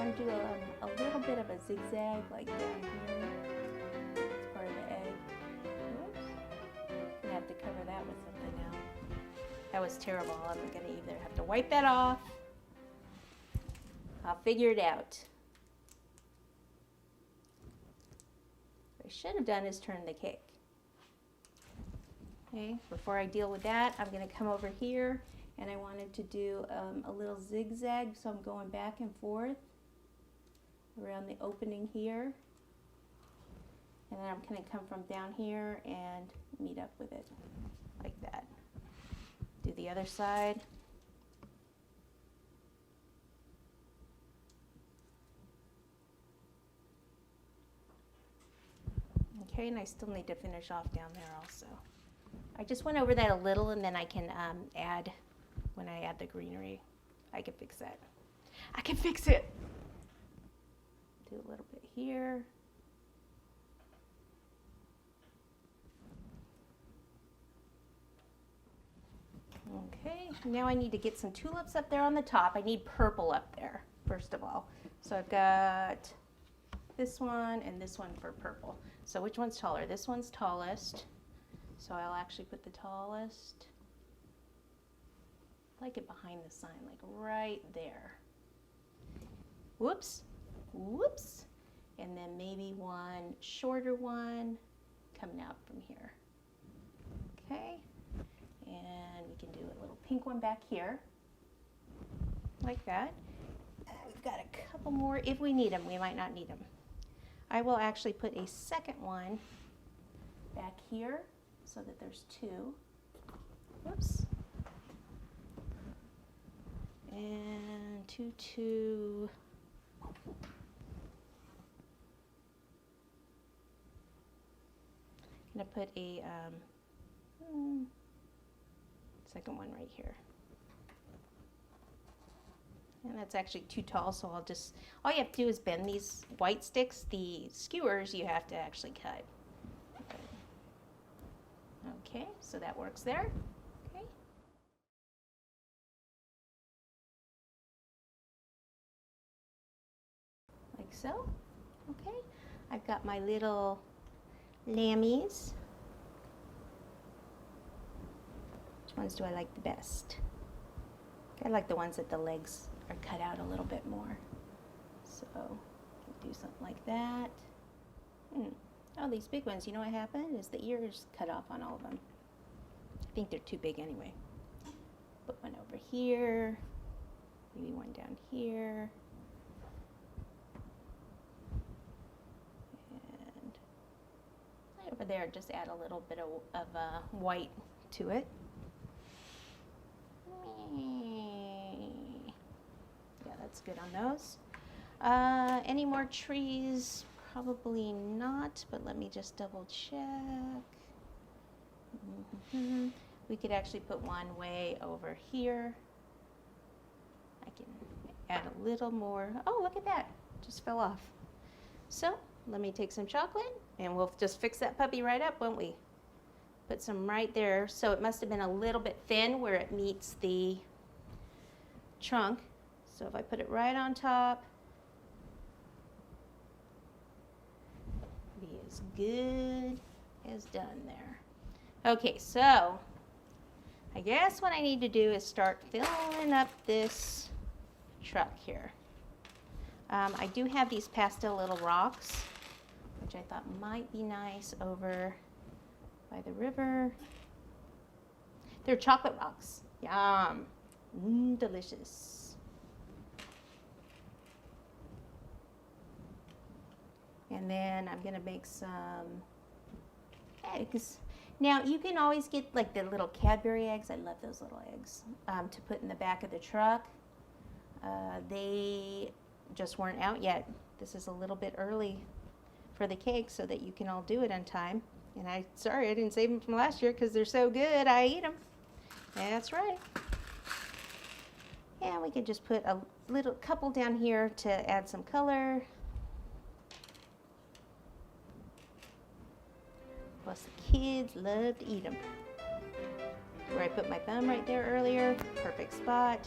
want to do a little bit of a zigzag, like down here. It's part of the egg. Oops. I'm gonna have to cover that with something now. That was terrible. I'm gonna either have to wipe that off. I'll figure it out. What I should have done is turn the cake. Okay, before I deal with that, I'm going to come over here, and I wanted to do a little zigzag, so I'm going back and forth around the opening here, and then I'm going to come from down here and meet up with it like that. Do the other side. Okay, and I still need to finish off down there also. I just went over that a little, and then I can add, when I add the greenery, I can fix that. I can fix it. Do a little bit here. Okay, now I need to get some tulips up there on the top. I need purple up there, first of all. So I've got this one and this one for purple. So which one's taller? This one's tallest. So I'll actually put the tallest, like it behind the sign, like right there. Whoops, whoops. And then maybe one shorter one coming out from here. Okay, and we can do a little pink one back here, like that. And we've got a couple more if we need them. We might not need them. I will actually put a second one back here, so that there's two. Whoops. And two. I'm gonna put a second one right here. And that's actually too tall, so I'll just, all you have to do is bend these white sticks. The skewers you have to actually cut. Okay, so that works there. Okay. Like so. Okay. I've got my little lammies. Which ones do I like the best? I like the ones that the legs are cut out a little bit more. So, do something like that. Oh, these big ones, you know what happened? Is the ears cut off on all of them. I think they're too big anyway. Put one over here, maybe one down here. And right over there, just add a little bit of white to it. Yeah, that's good on those. Any more trees? Probably not, but let me just double check. We could actually put one way over here. I can add a little more. Oh, look at that, just fell off. So let me take some chocolate and we'll just fix that puppy right up, won't we? Put some right there. So it must have been a little bit thin where it meets the trunk. So if I put it right on top, be as good as done there. Okay, so I guess what I need to do is start filling up this truck here. I do have these pastel little rocks, which I thought might be nice over by the river. They're chocolate rocks. Yum. Delicious. And then I'm gonna make some eggs. Now you can always get like the little Cadbury eggs. I love those little eggs to put in the back of the truck. They just weren't out yet. This is a little bit early for the cake so that you can all do it on time. And sorry I didn't save them from last year because they're so good I eat them. That's right. And we could just put a little couple down here to add some color. Plus the kids love to eat them. Where I put my thumb right there earlier, perfect spot.